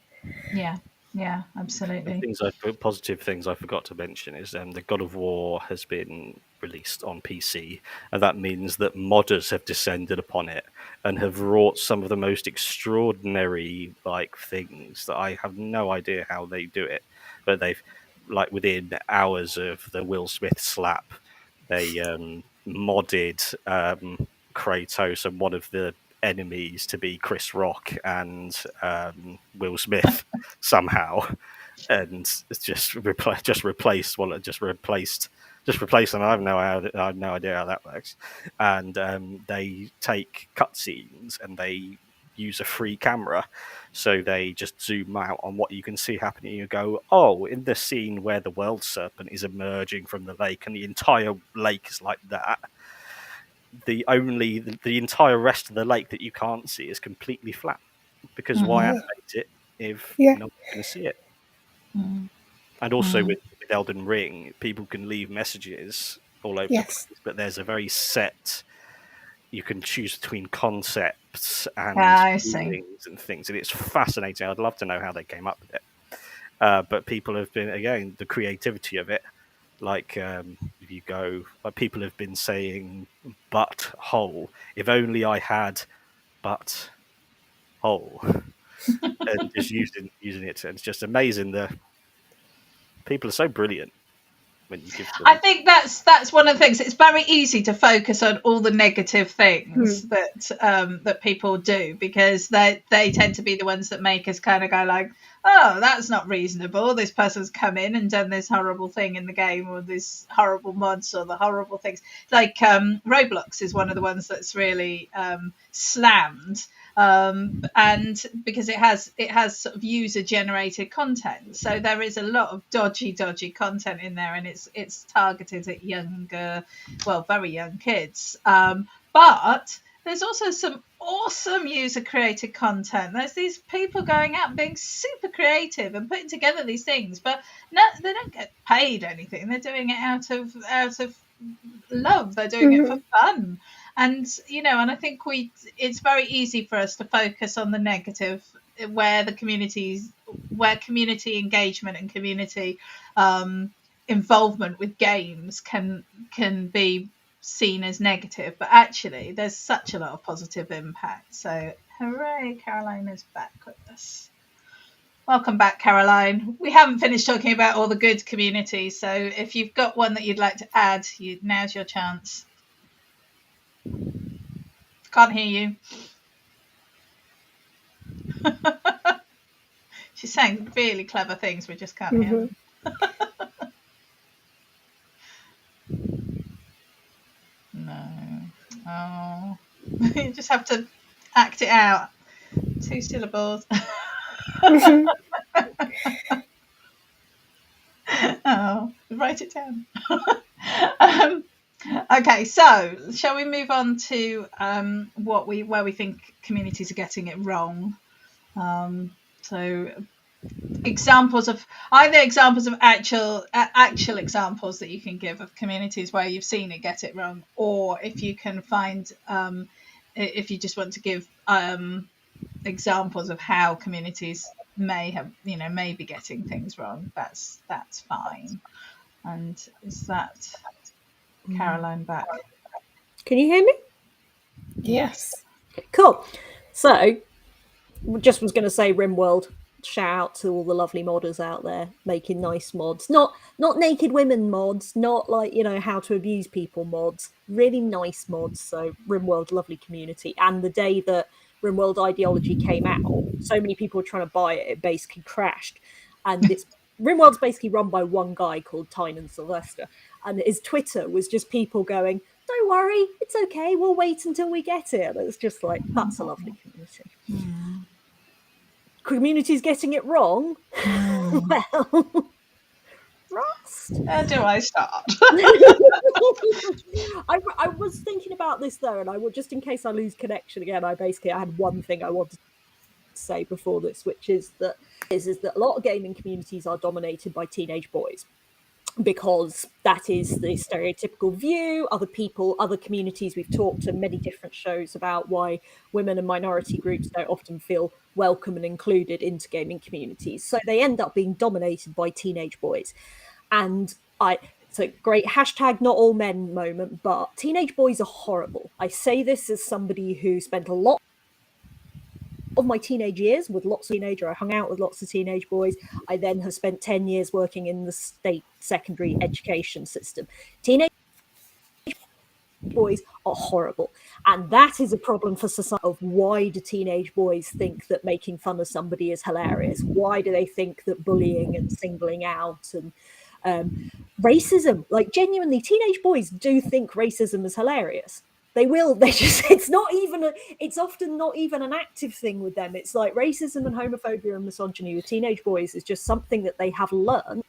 Yeah, absolutely. Positive things I forgot to mention is the God of War has been released on PC, and that means that modders have descended upon it and have wrought some of the most extraordinary things that I have no idea how they do it. But they've within hours of the Will Smith slap, they modded Kratos and one of the enemies to be Chris Rock and Will Smith somehow, and it's just replaced them. I have no idea how that works. And they take cutscenes and they use a free camera, so they just zoom out on what you can see happening. You go, oh, in the scene where the world serpent is emerging from the lake and the entire lake is like that, the entire rest of the lake that you can't see is completely flat, because why animate it if no one's going to see it? And also with the with Elden Ring, people can leave messages all over Yes. the place, but there's a very set. You can choose between concepts and I see. feelings and things, and it's fascinating. I'd love to know how they came up with it. But people have been, again, the creativity of it. Like if you go, like people have been saying "but hole." If only I had "but hole," and just using it, and it's just amazing. The people are so brilliant when you give them. I think that's one of the things. It's very easy to focus on all the negative things that people do, because they tend to be the ones that make us kind of go like, oh, that's not reasonable. This person's come in and done this horrible thing in the game, or this horrible mods, or the horrible things. Like Roblox is one of the ones that's really slammed. And because it has sort of user generated content, so there is a lot of dodgy content in there, and it's targeted at younger, well, very young kids. But there's also some awesome user created content. There's these people going out and being super creative and putting together these things, but no, they don't get paid anything. They're doing it out of love. They're doing it for fun. And, you know, and I think it's very easy for us to focus on the negative, where community engagement and community involvement with games can be seen as negative. But actually, there's such a lot of positive impact. So, hooray, Caroline is back with us. Welcome back, Caroline. We haven't finished talking about all the good communities. So if you've got one that you'd like to add, now's your chance. Can't hear you. She's saying really clever things. We just can't hear them. No. Oh. You just have to act it out. 2 syllables. Oh, write it down. Okay, so shall we move on to where we think communities are getting it wrong? So examples of actual examples that you can give of communities where you've seen it get it wrong, or if you can find if you just want to give examples of how communities may be getting things wrong, that's fine. And is that Caroline back? Can you hear me? Yes. Cool. So, just was going to say, RimWorld, shout out to all the lovely modders out there making nice mods. Not naked women mods, not like, how to abuse people mods. Really nice mods. So, RimWorld, lovely community. And the day that RimWorld Ideology came out, so many people were trying to buy it, it basically crashed. And RimWorld's basically run by one guy called Tynan Sylvester. And his Twitter was just people going, don't worry, it's okay, we'll wait until we get it. And it's just like, that's a lovely community. Community's getting it wrong. Well, Rust. How do I start? I was thinking about this though, and I would, just in case I lose connection again, I had one thing I wanted to say before this, which is that a lot of gaming communities are dominated by teenage boys, because that is the stereotypical view. Other communities, we've talked to many different shows about why women and minority groups don't often feel welcome and included into gaming communities. So they end up being dominated by teenage boys. And it's a great hashtag not all men moment, but teenage boys are horrible. I say this as somebody who spent a lot of my teenage years with lots of teenagers. I hung out with lots of teenage boys. I then have spent 10 years working in the state secondary education system. Teenage boys are horrible, and that is a problem for society. Of why do teenage boys think that making fun of somebody is hilarious? Why do they think that bullying and singling out and racism, like genuinely, teenage boys do think racism is hilarious. They just, it's often not even an active thing with them. It's like racism and homophobia and misogyny with teenage boys is just something that they have learned,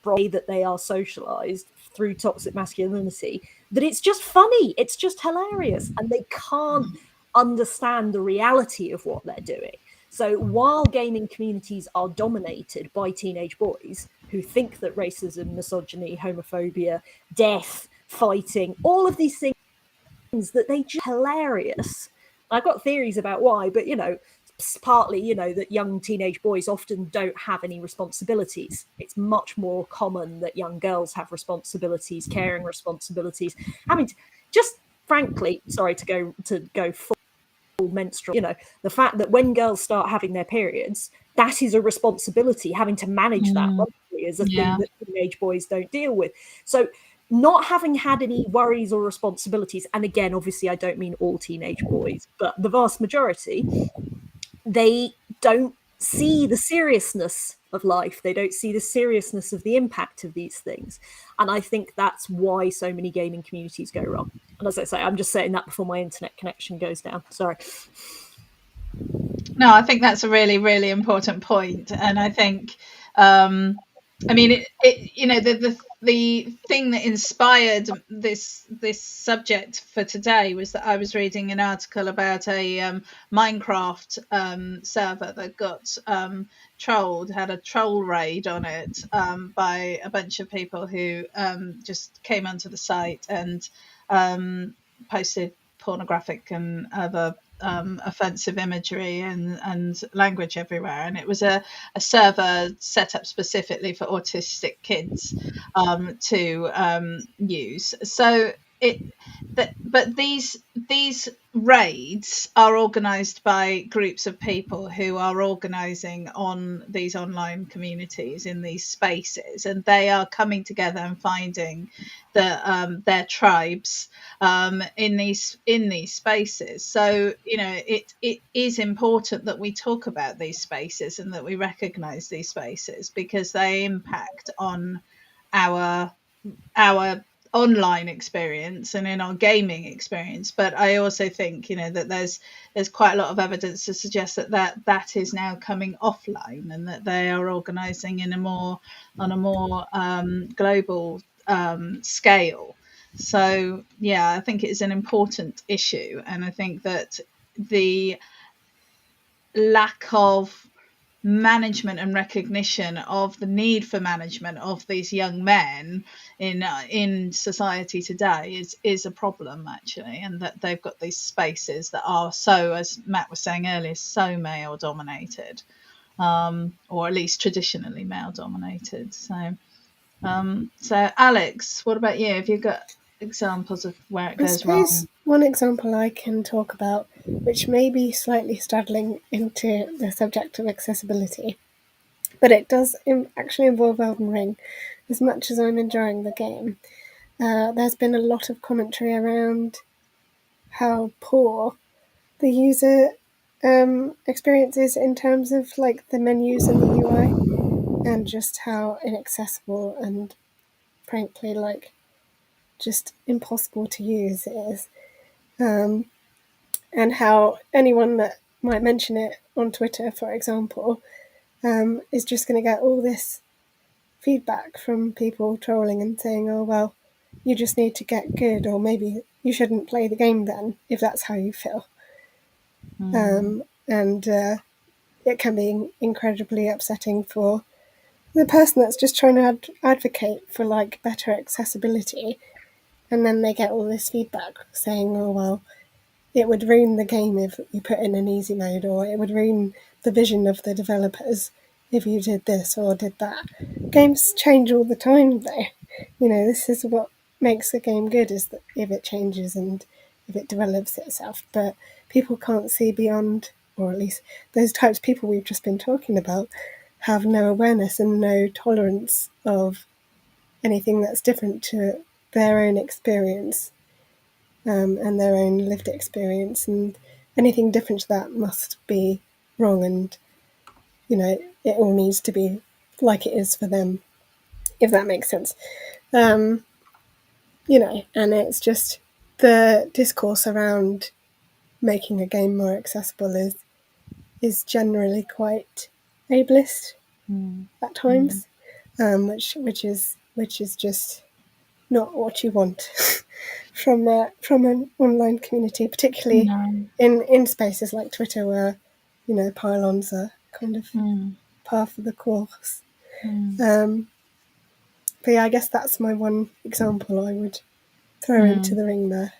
that they are socialized through toxic masculinity, that it's just funny, it's just hilarious, and they can't understand the reality of what they're doing. So while gaming communities are dominated by teenage boys, who think that racism, misogyny, homophobia, death, fighting, all of these things that they just hilarious. I've got theories about why, but partly, that young teenage boys often don't have any responsibilities. It's much more common that young girls have responsibilities, caring responsibilities, having to, just frankly, sorry to go full menstrual, the fact that when girls start having their periods, that is a responsibility. Having to manage that monthly is a thing that teenage boys don't deal with. So not having had any worries or responsibilities, and again, obviously I don't mean all teenage boys, but the vast majority, they don't see the seriousness of life. They don't see the seriousness of the impact of these things. And I think that's why so many gaming communities go wrong. And as I say, I'm just saying that before my internet connection goes down. Sorry. No, I think that's a really, really important point. And I think, I mean, the thing that inspired this subject for today was that I was reading an article about a Minecraft server that got trolled, had a troll raid on it by a bunch of people who just came onto the site and posted pornographic and other offensive imagery and language everywhere. And it was a server set up specifically for autistic kids to use. So but these raids are organized by groups of people who are organizing on these online communities in these spaces, and they are coming together and finding their tribes in these spaces. So it is important that we talk about these spaces and that we recognize these spaces, because they impact on our online experience and in our gaming experience. But I also think that there's quite a lot of evidence to suggest that is now coming offline, and that they are organizing on a more global scale. So yeah, I think it is an important issue, and I think that the lack of management and recognition of the need for management of these young men in society today is a problem, actually, and that they've got these spaces that are, so, as Matt was saying earlier, so male dominated, or at least traditionally male dominated. So Alex, what about you? Have you got examples of where it goes wrong? One example I can talk about, which may be slightly straddling into the subject of accessibility, but it does actually involve Elden Ring. As much as I'm enjoying the game, there's been a lot of commentary around how poor the user experience is in terms of like the menus and the UI, and just how inaccessible and frankly like just impossible to use it is. And how anyone that might mention it on Twitter, for example, is just going to get all this feedback from people trolling and saying, oh, well, you just need to get good, or maybe you shouldn't play the game then, if that's how you feel. And it can be incredibly upsetting for the person that's just trying to advocate for like better accessibility, and then they get all this feedback saying, oh, well, it would ruin the game if you put in an easy mode, or it would ruin the vision of the developers if you did this or did that. Games change all the time, though. This is what makes a game good, is that if it changes and if it develops itself. But people can't see beyond, or at least those types of people we've just been talking about have no awareness and no tolerance of anything that's different to their own experience. And their own lived experience, and anything different to that must be wrong, and it all needs to be like it is for them, if that makes sense. And it's just the discourse around making a game more accessible is generally quite ableist at times, which is just not what you want from an online community, particularly in spaces like Twitter, where pylons are kind of par for the course. But yeah, I guess that's my one example I would throw into the ring there.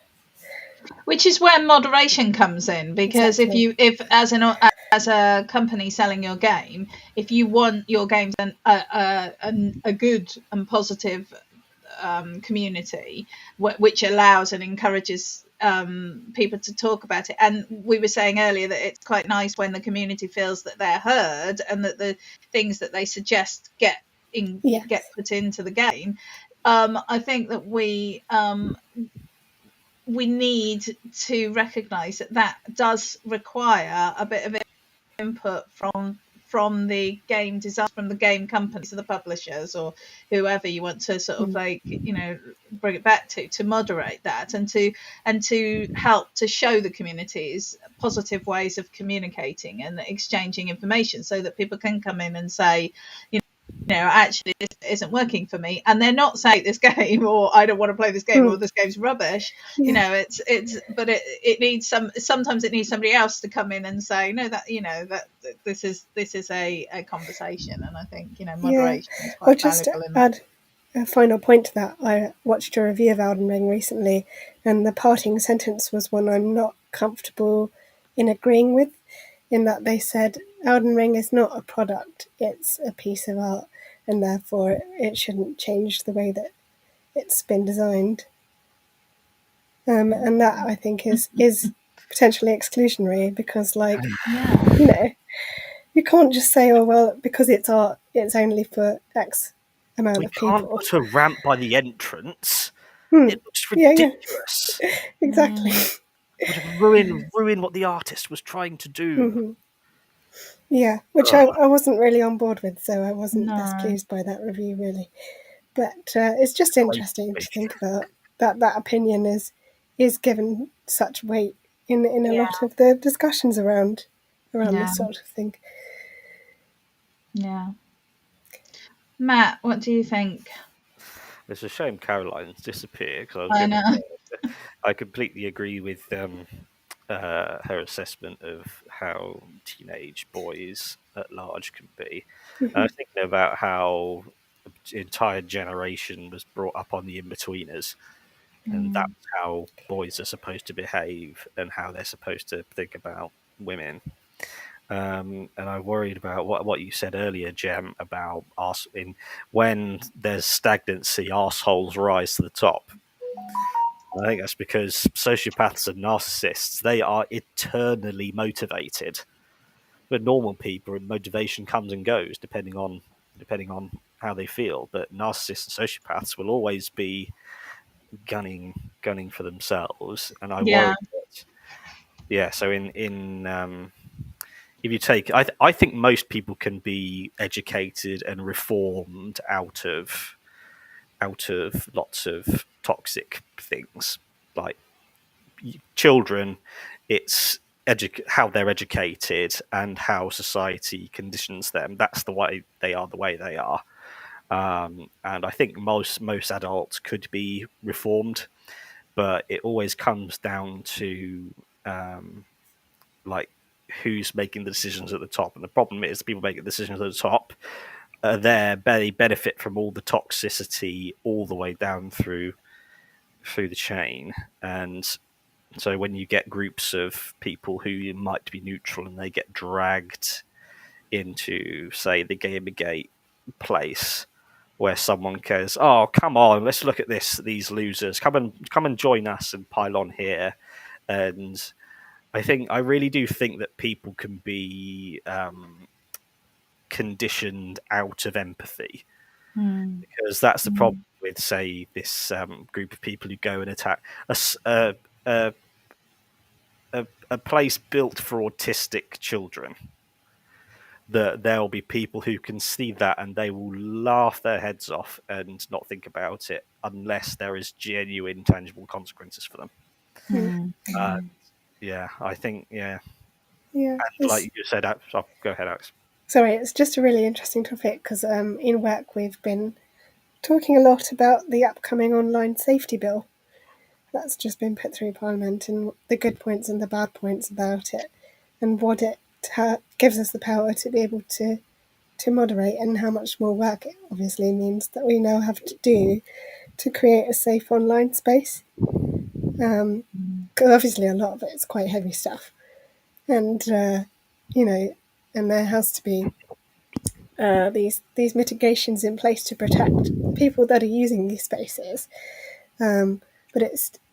Which is where moderation comes in, because Exactly. if as a company selling your game, if you want your game to a good and positive community, which allows and encourages people to talk about it. And we were saying earlier that it's quite nice when the community feels that they're heard and that the things that they suggest get put into the game. I think that we need to recognise that does require a bit of input from the game design, from the game companies or the publishers or whoever you want to sort of bring it back to moderate that and to help to show the communities positive ways of communicating and exchanging information, so that people can come in and say, actually this isn't working for me, and they're not saying this game or I don't want to play this game or this game's rubbish. But it needs sometimes it needs somebody else to come in and say, no, that that this is a conversation. And I think moderation is quite valuable in that. Add a final point to that. I watched a review of Elden Ring recently, and the parting sentence was one I'm not comfortable in agreeing with, in that they said Elden Ring is not a product, it's a piece of art, and therefore it shouldn't change the way that it's been designed. And that, I think, is potentially exclusionary, because, you can't just say, oh, well, because it's art, it's only for X amount of people. You can't put a ramp by the entrance. It looks ridiculous. Yeah. Exactly. It would ruin what the artist was trying to do. Yeah, which I wasn't really on board with, so I wasn't as pleased by that review, really. But it's just interesting to think about that opinion is given such weight in a lot of the discussions around this sort of thing. Yeah. Matt, what do you think? It's a shame Caroline's disappeared, because I know. I completely agree with her assessment of how teenage boys at large can be. I was thinking about how an entire generation was brought up on the in-betweeners, and that's how boys are supposed to behave and how they're supposed to think about women. And I worried about what you said earlier, Jem, about when there's stagnancy, arseholes rise to the top. I think that's because sociopaths and narcissists, they are eternally motivated. But normal people, motivation comes and goes depending on how they feel. But narcissists and sociopaths will always be gunning for themselves. And I worry that, so if you take, I think most people can be educated and reformed out of lots of toxic things. Like children, it's how they're educated and how society conditions them. That's the way they are. And I think most adults could be reformed, but it always comes down to who's making the decisions at the top. And the problem is, the people making decisions at the top they benefit from all the toxicity all the way down through the chain. And so when you get groups of people who might be neutral and they get dragged into, say, the Gamergate place, where someone goes, "Oh, come on, let's look at these losers. Come and join us and pile on here." And I really do think that people can be conditioned out of empathy, because that's the problem with, say, this group of people who go and attack a place built for autistic children. That there will be people who can see that and they will laugh their heads off and not think about it unless there is genuine, tangible consequences for them. I think, and like you said, go ahead, Alex. Sorry, it's just a really interesting topic, because in work we've been talking a lot about the upcoming online safety bill that's just been put through Parliament, and the good points and the bad points about it, and what it gives us the power to be able to to moderate, and how much more work it obviously means that we now have to do to create a safe online space. Because obviously a lot of it is quite heavy stuff, and and there has to be these mitigations in place to protect people that are using these spaces. But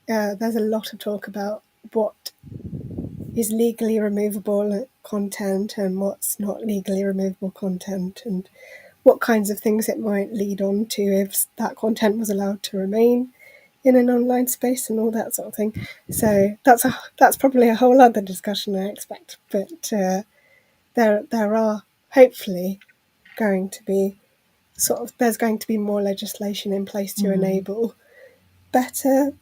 there's a lot of talk about what is legally removable content and what's not legally removable content, and what kinds of things it might lead on to if that content was allowed to remain in an online space and all that sort of thing. So that's probably a whole other discussion, I expect. But there are hopefully going to be there's going to be more legislation in place to enable better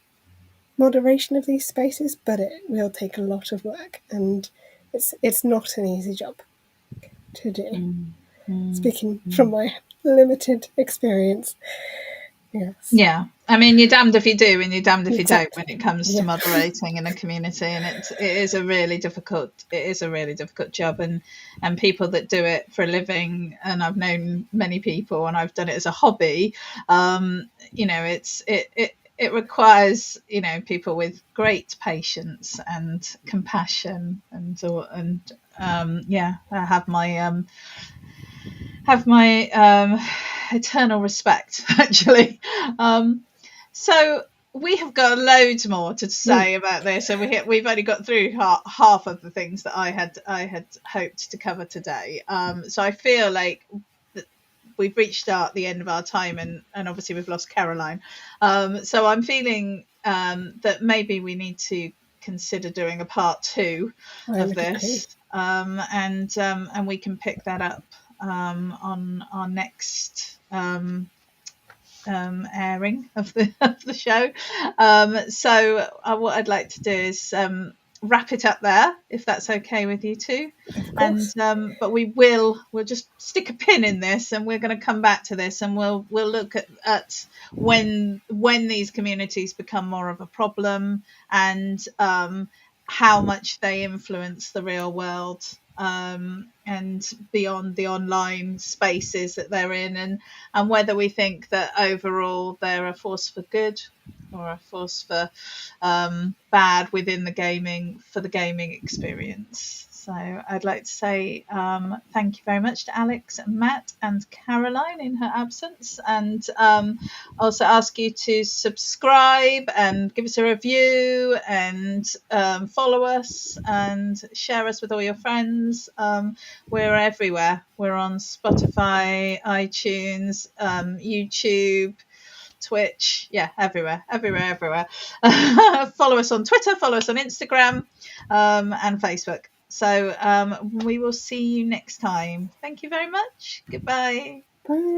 moderation of these spaces, but it will take a lot of work, and it's not an easy job to do. Speaking from my limited experience. Yes. Yeah, I mean, you're damned if you do and you're damned if you don't Exactly. when it comes to moderating in a community, and it is a really difficult job, and people that do it for a living, and I've known many people, and I've done it as a hobby. It requires people with great patience and compassion, and I have my eternal respect, actually. So we have got loads more to say about this, and we've only got through half of the things that I had hoped to cover today. So I feel like we've reached the end of our time, and obviously we've lost Caroline. So I'm feeling that maybe we need to consider doing a part 2 of this, and we can pick that up on our next airing of the show. So what I'd like to do is wrap it up there, if that's okay with you two. And but we'll just stick a pin in this, and we're going to come back to this, and we'll look at when these communities become more of a problem, and how much they influence the real world, and beyond the online spaces that they're in, and whether we think that overall they're a force for good or a force for bad within the gaming experience. So I'd like to say thank you very much to Alex, Matt, and Caroline in her absence, and also ask you to subscribe and give us a review, and follow us and share us with all your friends. We're everywhere. We're on Spotify, iTunes, YouTube, Twitch, everywhere. Follow us on Twitter, follow us on Instagram, and Facebook. So we will see you next time. Thank you very much. Goodbye. Bye.